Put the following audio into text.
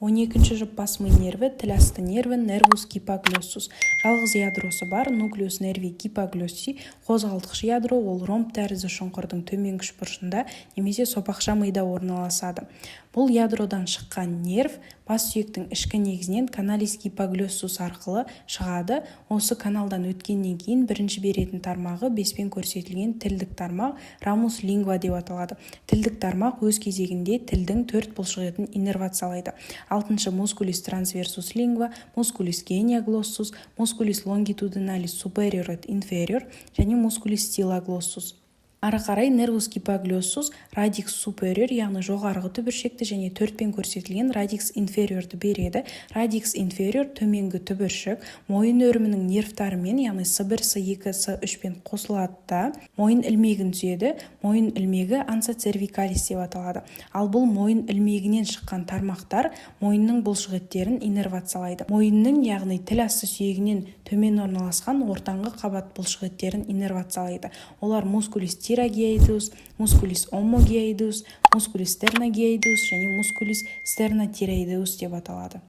12-ші жұп бас ми нерві, тіл асты нерві, нервус гипоглоссус. Жалғыз ядросы бар, нуклеус нерви гипоглосси. Қозғалтқыш ядро ол ромб тәрізді шұңқырдың төменгі үшбұрышында немесе сопақша мида орналасады. Бұл ядродан шыққан нерв бас сүйектің ішкі негізінен каналис гипоглоссус арқылы шығады. Осы каналдан өткеннен кейін бірінші беретін тармағы беспен көрсетілген тілдік тармақ рамус лингва деп аталады. Тілдік тармақ өз кезегінде тілдің төрт бұлшық етін иннервациялайды. 6-шы мускулис трансверсус лингва, мускулис гениоглоссус, мускулис лонгитудиналис superior et inferior және мускулис стилоглоссус. Ары қарай нервус гипоглоссус радикс superior, яғни жоғарғы түбіршекті және төртпен көрсетілген радикс инфериорды береді. Радикс инфериор төменгі түбіршік мойын өрімінің нервтарымен, яғни С1, С2, С3пен қосылады да мойын ілмегін түзеді. Мойын ілмегі анса цервикалис деп аталады. Ал бұл мойын ілмегінен шыққан тармақтар мойынның бұлшық еттерін иннервациялайды. Мойынның, яғни тіл асты сүйегінен төмен орналасқан ортаңғы қабат бұлшық еттерін иннервациялайды. Олар мускулис тирогеидус, мускулис омогеидус, мускулис стерногеидус және мускулис стернотиреидус деп аталады.